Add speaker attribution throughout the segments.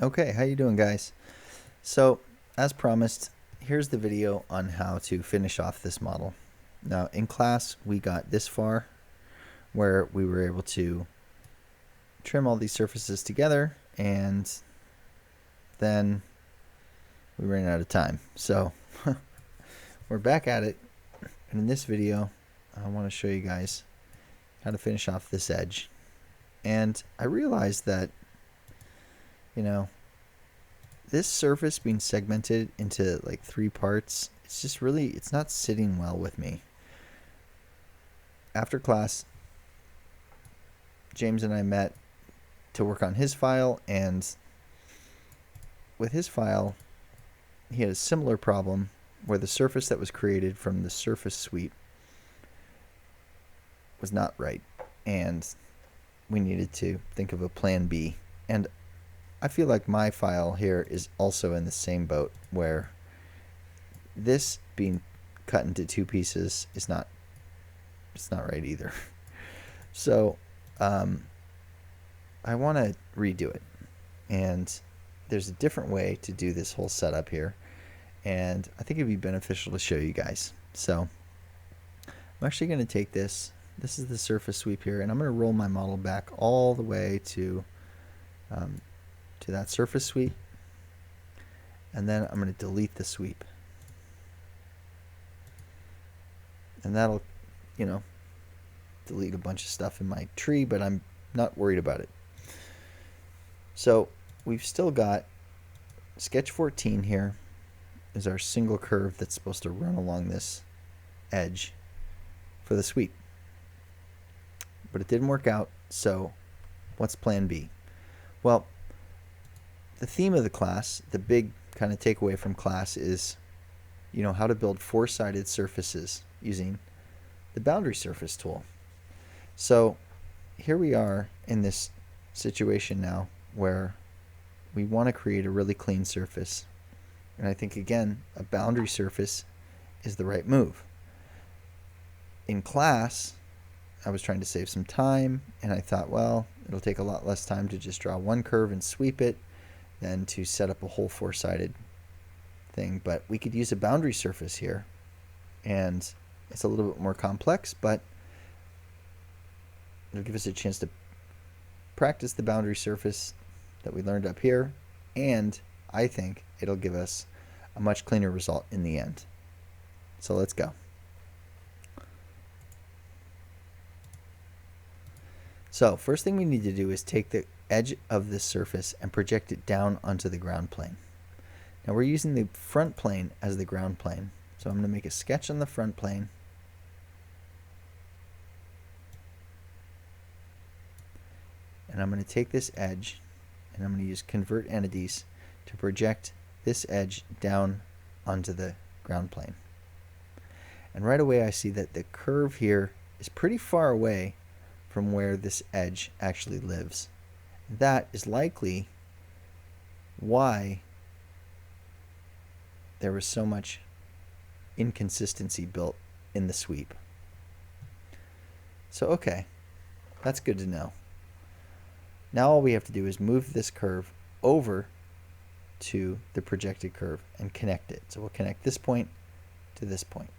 Speaker 1: Okay, how you doing, guys? So, as promised, here's the video on how to finish off this model. Now, in class, we got this far where we were able to trim all these surfaces together, and then we ran out of time. So, we're back at it, and in this video, I want to show you guys how to finish off this edge. And I realized that, you know, this surface being segmented into like 3 parts, it's not sitting well with me. After class, James and I met to work on his file, and with his file, he had a similar problem where the surface that was created from the surface sweep was not right, and we needed to think of a plan B. And I feel like my file here is also in the same boat, where this being cut into 2 pieces is not right either. So I want to redo it, and there's a different way to do this whole setup here, and I think it'd be beneficial to show you guys. So I'm actually going to take this is the surface sweep here, and I'm going to roll my model back all the way to that surface sweep, and then I'm going to delete the sweep, and that'll, delete a bunch of stuff in my tree, but I'm not worried about it. So we've still got sketch 14 here is our single curve that's supposed to run along this edge for the sweep. But it didn't work out, so what's plan B? Well, the theme of the class, the big kind of takeaway from class is, how to build 4-sided surfaces using the boundary surface tool. So here we are in this situation now where we want to create a really clean surface. And I think, again, a boundary surface is the right move. In class, I was trying to save some time, and I thought, well, it'll take a lot less time to just draw one curve and sweep it than to set up a whole 4-sided thing. But we could use a boundary surface here, and it's a little bit more complex, but it'll give us a chance to practice the boundary surface that we learned up here, and I think it'll give us a much cleaner result in the end. So let's go. So first thing we need to do is take the edge of this surface and project it down onto the ground plane. Now we're using the front plane as the ground plane. So I'm going to make a sketch on the front plane. And I'm going to take this edge, and I'm going to use convert entities to project this edge down onto the ground plane. And right away I see that the curve here is pretty far away from where this edge actually lives. That is likely why there was so much inconsistency built in the sweep. So okay, that's good to know. Now all we have to do is move this curve over to the projected curve and connect it. So we'll connect this point to this point.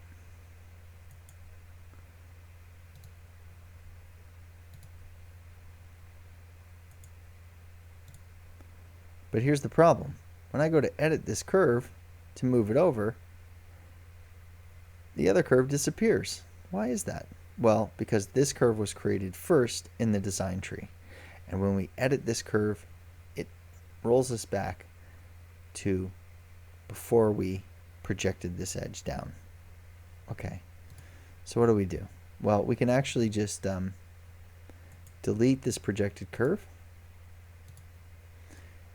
Speaker 1: But here's the problem. When I go to edit this curve to move it over, the other curve disappears. Why is that? Well, because this curve was created first in the design tree. And when we edit this curve, it rolls us back to before we projected this edge down. Okay, so what do we do? Well, we can actually just delete this projected curve.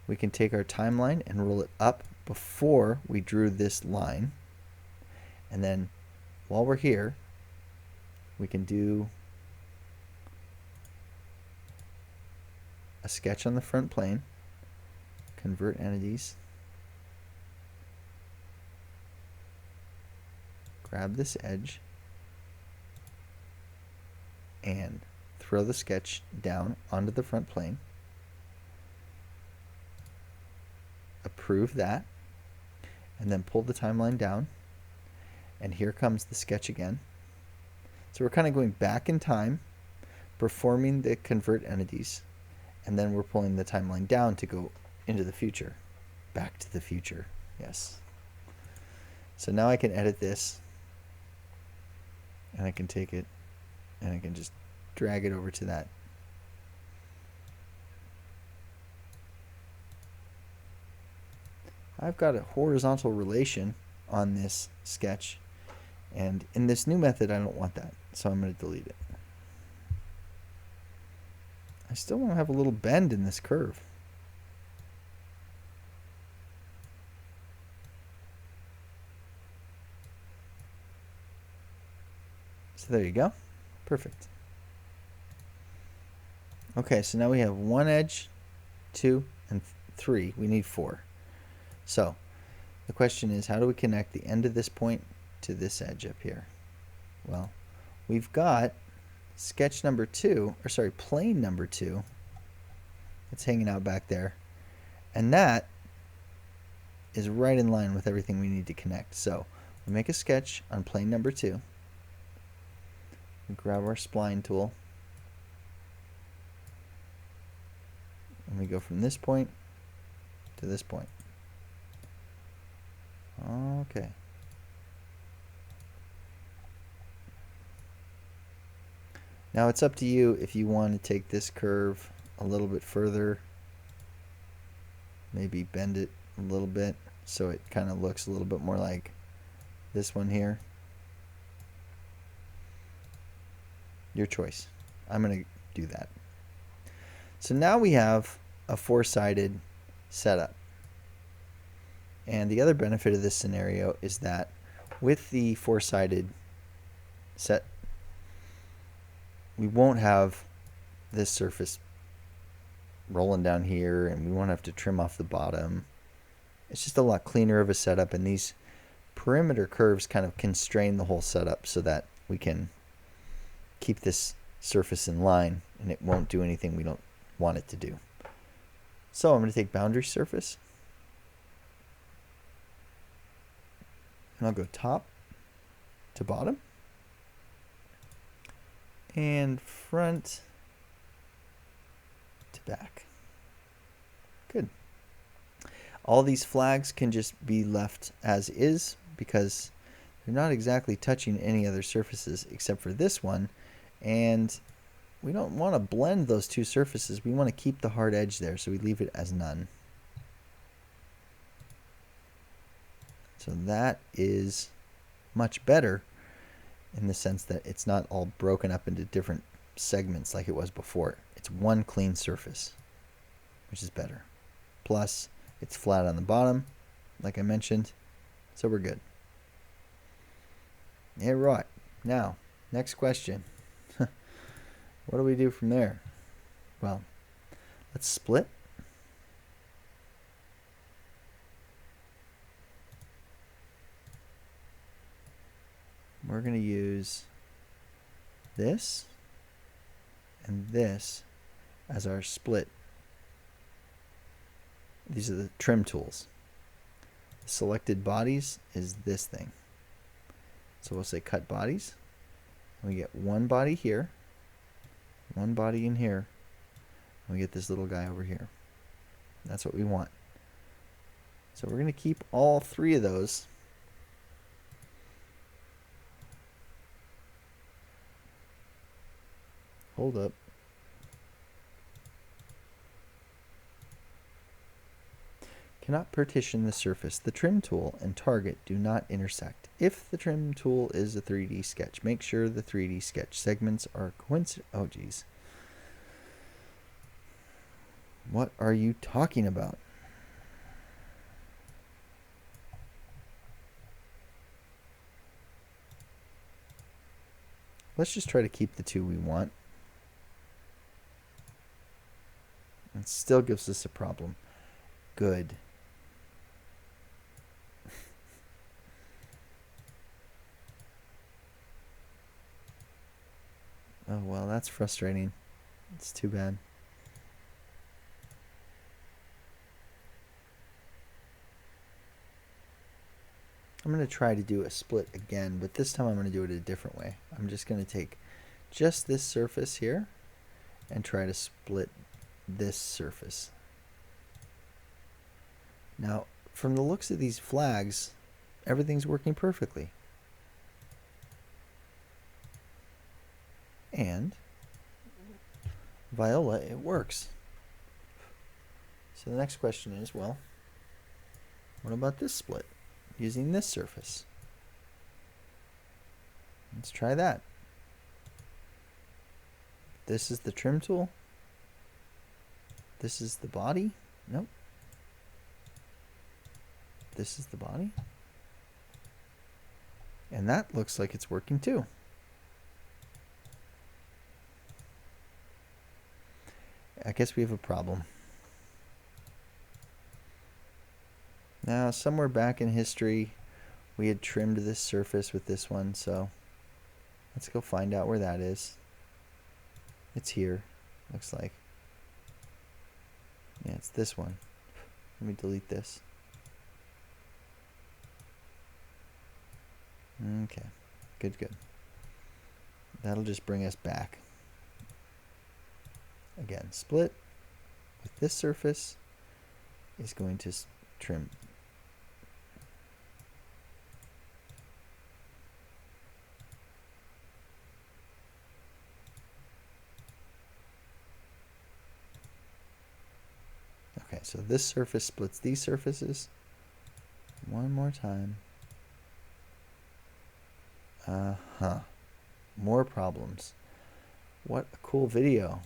Speaker 1: We can take our timeline and roll it up before we drew this line. And then while we're here, we can do a sketch on the front plane, convert entities, grab this edge, and throw the sketch down onto the front plane. approve that, and then pull the timeline down, and here comes the sketch again. So we're kind of going back in time, performing the convert entities, and then we're pulling the timeline down to go into the future. Back to the future, yes. So now I can edit this, and I can take it, and I can just drag it over to that. I've got a horizontal relation on this sketch, and in this new method I don't want that, so I'm going to delete it. I still want to have a little bend in this curve. So there you go. Perfect. Okay, so now we have one edge, 2, and 3. We need 4. So the question is, how do we connect the end of this point to this edge up here? Well, we've got sketch number 2, or sorry, plane number 2. It's hanging out back there. And that is right in line with everything we need to connect. So we make a sketch on plane number 2. We grab our spline tool. And we go from this point to this point. Okay. Now it's up to you if you want to take this curve a little bit further. Maybe bend it a little bit so it kind of looks a little bit more like this one here. Your choice. I'm going to do that. So now we have a four-sided setup. And the other benefit of this scenario is that with the four-sided set, we won't have this surface rolling down here, and we won't have to trim off the bottom. It's just a lot cleaner of a setup, and these perimeter curves kind of constrain the whole setup so that we can keep this surface in line and it won't do anything we don't want it to do. So I'm going to take boundary surface, and I'll go top to bottom and front to back. Good. All these flags can just be left as is because they're not exactly touching any other surfaces except for this one, and we don't want to blend those two surfaces. We want to keep the hard edge there, so we leave it as none. So that is much better in the sense that it's not all broken up into different segments like it was before. It's one clean surface, which is better. Plus, it's flat on the bottom, like I mentioned, so we're good. Yeah, right. Now, next question. What do we do from there? Well, let's split. We're going to use this and this as our split. These are the trim tools. Selected bodies is this thing. So we'll say cut bodies. We get one body here, one body in here, and we get this little guy over here. That's what we want. So we're going to keep all three of those. Hold up. Cannot partition the surface. The trim tool and target do not intersect. If the trim tool is a 3D sketch, make sure the 3D sketch segments are coincident. Oh, geez. What are you talking about? Let's just try to keep the two we want. It still gives us a problem. Good. Oh, well, that's frustrating. It's too bad. I'm going to try to do a split again, but this time I'm going to do it a different way. I'm just going to take just this surface here and try to split this surface. Now, from the looks of these flags, everything's working perfectly. And Viola, it works. So the next question is, well, what about this split using this surface? Let's try that. This is the trim tool. This is the body. Nope. This is the body. And that looks like it's working too. I guess we have a problem. Now, somewhere back in history, we had trimmed this surface with this one, so let's go find out where that is. It's here, looks like. Yeah, it's this one. Let me delete this. Okay, good, good. That'll just bring us back. Again, split with this surface is going to trim. Okay, so this surface splits these surfaces. One more time. More problems. What a cool video.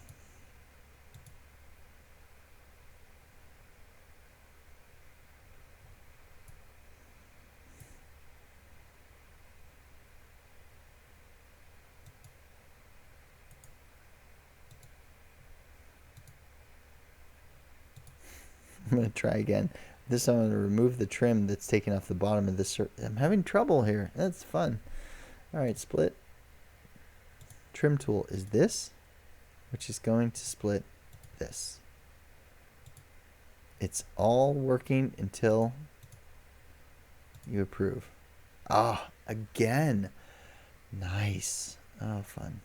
Speaker 1: I'm going to try again. This time I'm going to remove the trim that's taking off the bottom of this. I'm having trouble here. That's fun. All right, split. Trim tool is this, which is going to split this. It's all working until you approve. Ah, again. Nice. Oh, fun.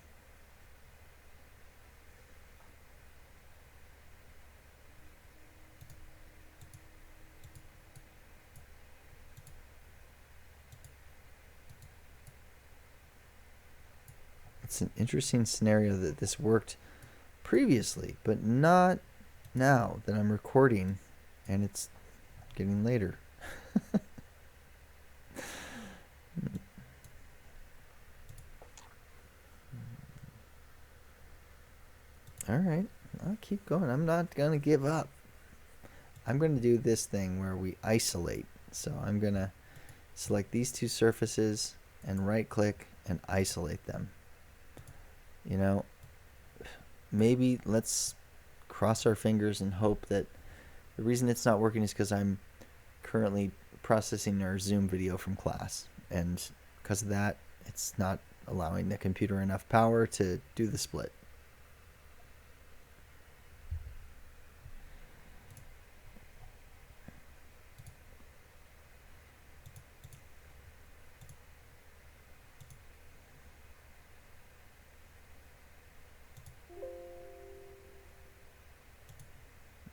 Speaker 1: It's an interesting scenario that this worked previously, but not now that I'm recording and it's getting later. All right, I'll keep going. I'm not going to give up. I'm going to do this thing where we isolate. So I'm going to select these two surfaces and right click and isolate them. You know, maybe let's cross our fingers and hope that the reason it's not working is because I'm currently processing our Zoom video from class. And because of that, it's not allowing the computer enough power to do the split.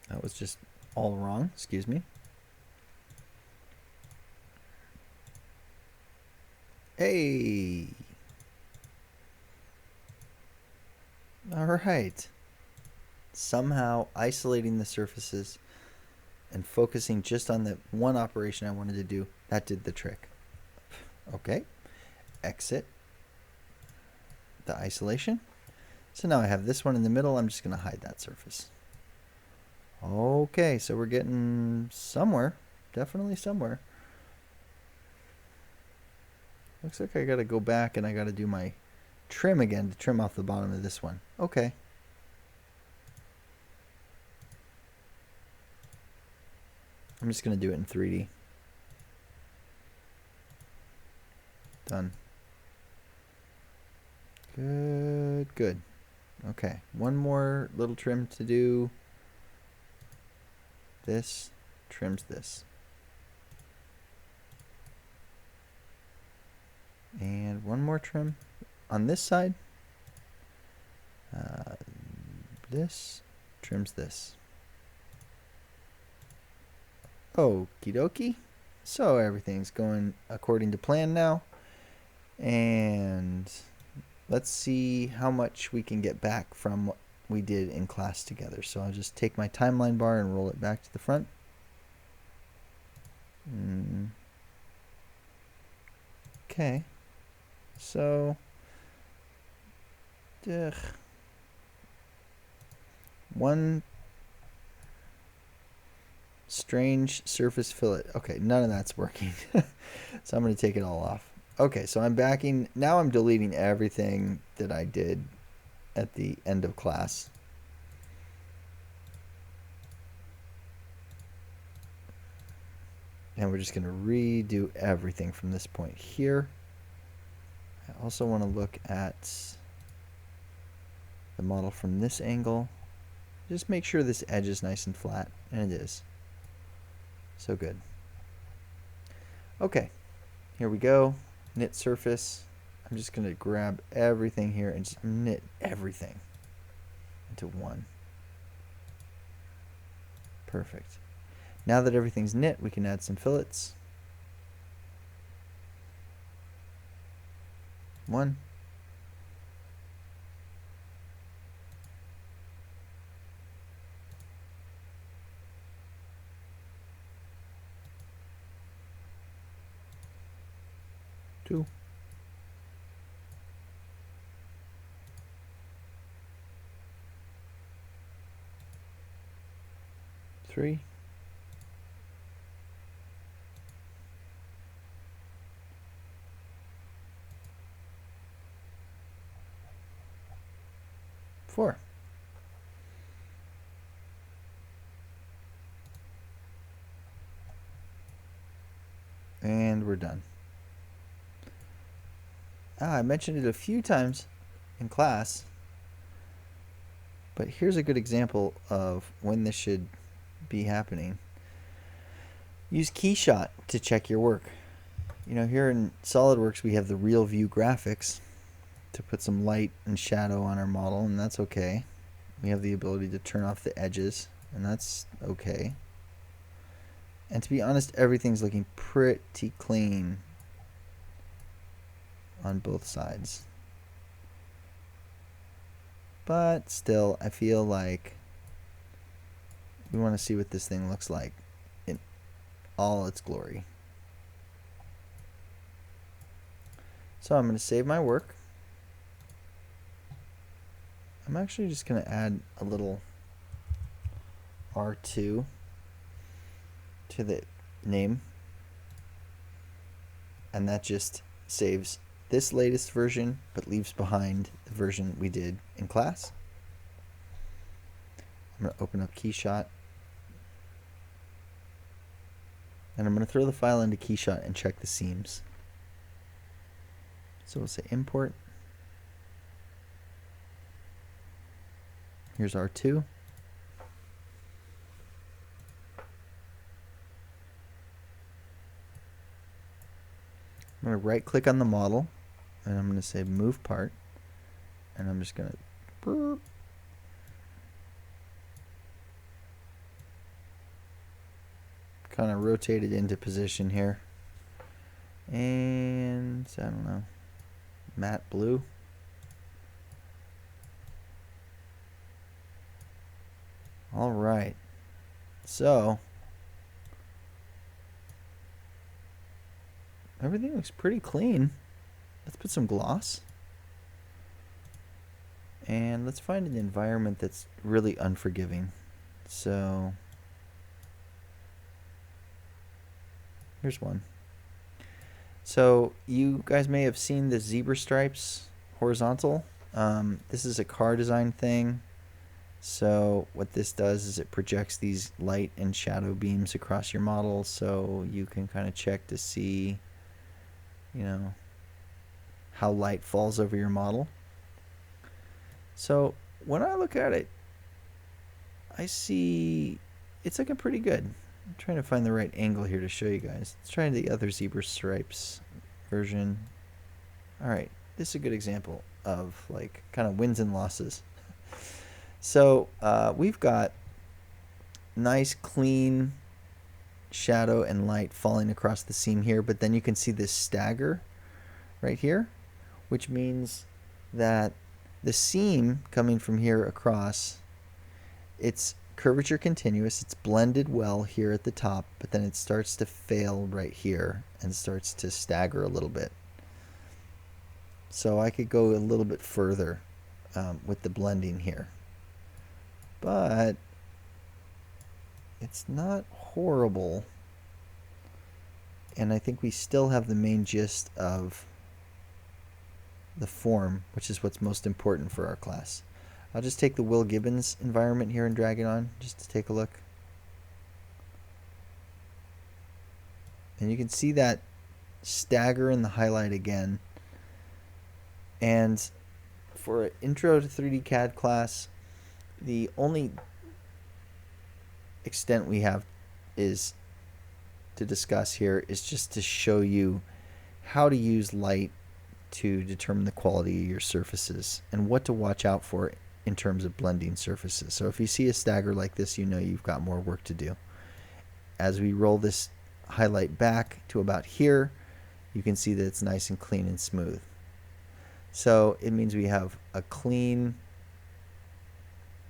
Speaker 1: That was just all wrong, excuse me. Hey! Alright. Somehow isolating the surfaces and focusing just on the one operation I wanted to do, that did the trick. Okay. Exit the isolation. So now I have this one in the middle. I'm just going to hide that surface. Okay, so we're getting somewhere. Definitely somewhere. Looks like I got to go back and I got to do my trim again to trim off the bottom of this one. Okay. I'm just going to do it in 3D. Done. Good, good. Okay, one more little trim to do. This trims this. And one more trim on this side. This trims this. Okie dokie. So everything's going according to plan now. And let's see how much we can get back from what we did in class together. So I'll just take my timeline bar and roll it back to the front. Okay. So, one strange surface fillet. Okay, none of that's working. So I'm going to take it all off. Okay, so I'm backing. Now I'm deleting everything that I did at the end of class. And we're just going to redo everything from this point here. I also want to look at the model from this angle. Just make sure this edge is nice and flat, and it is. So good. Okay, here we go. Knit surface. I'm just going to grab everything here and just knit everything into one. Perfect. Now that everything's knit, we can add some fillets. 1. 2. 3. 4. And we're done. I mentioned it a few times in class, but here's a good example of when this should be happening. Use Keyshot to check your work. You know, here in SolidWorks we have the real view graphics to put some light and shadow on our model, and that's okay. We have the ability to turn off the edges, and that's okay. And to be honest, everything's looking pretty clean on both sides. But still, I feel like we want to see what this thing looks like in all its glory. So I'm going to save my work. I'm actually just going to add a little R2 to the name, and that just saves this latest version but leaves behind the version we did in class. I'm going to open up Keyshot, and I'm going to throw the file into Keyshot and check the seams. So we'll say import. Here's R2. I'm going to right click on the model, and I'm going to say move part, and I'm just going to kind of rotate it into position here. And I don't know, matte blue. All right, so everything looks pretty clean. Let's put some gloss. And let's find an environment that's really unforgiving. So here's one. So you guys may have seen the zebra stripes horizontal. This is a car design thing. So what this does is it projects these light and shadow beams across your model, so you can kind of check to see, you know, how light falls over your model. So when I look at it, I see it's looking pretty good. I'm trying to find the right angle here to show you guys. Let's try the other zebra stripes version. All right, this is a good example of like kind of wins and losses. So we've got nice clean shadow and light falling across the seam here, but then you can see this stagger right here, which means that the seam coming from here across, it's curvature continuous, it's blended well here at the top, but then it starts to fail right here and starts to stagger a little bit. So I could go a little bit further with the blending here, but it's not horrible, and I think we still have the main gist of the form, which is what's most important for our class. I'll just take the Will Gibbons environment here and drag it on just to take a look. And you can see that stagger in the highlight again. And for an Intro to 3D CAD class, the only extent we have is to discuss here is just to show you how to use light to determine the quality of your surfaces and what to watch out for in terms of blending surfaces. So if you see a stagger like this, you know you've got more work to do. As we roll this highlight back to about here, you can see that it's nice and clean and smooth. So it means we have a clean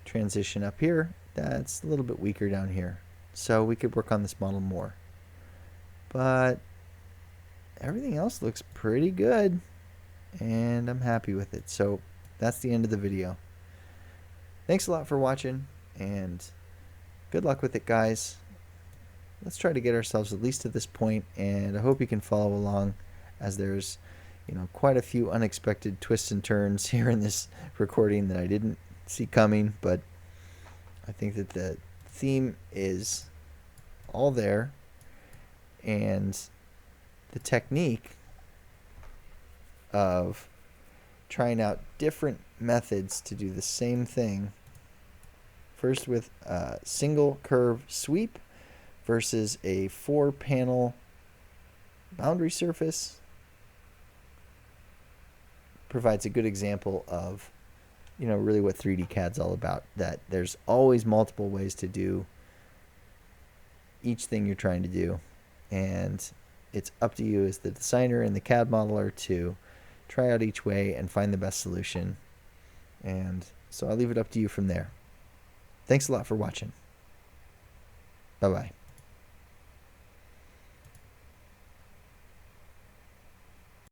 Speaker 1: transition up here that's a little bit weaker down here. So we could work on this model more. But everything else looks pretty good, and I'm happy with it. So that's the end of the video. Thanks a lot for watching, and good luck with it, guys. Let's try to get ourselves at least to this point, and I hope you can follow along, as there's quite a few unexpected twists and turns here in this recording that I didn't see coming, but I think that the theme is all there, and the technique of trying out different methods to do the same thing, first with a single curve sweep versus a 4-panel boundary surface, provides a good example of really what 3D CAD's all about, that there's always multiple ways to do each thing you're trying to do, and it's up to you as the designer and the CAD modeler to try out each way and find the best solution. And so I'll leave it up to you from there. Thanks a lot for watching. Bye-bye.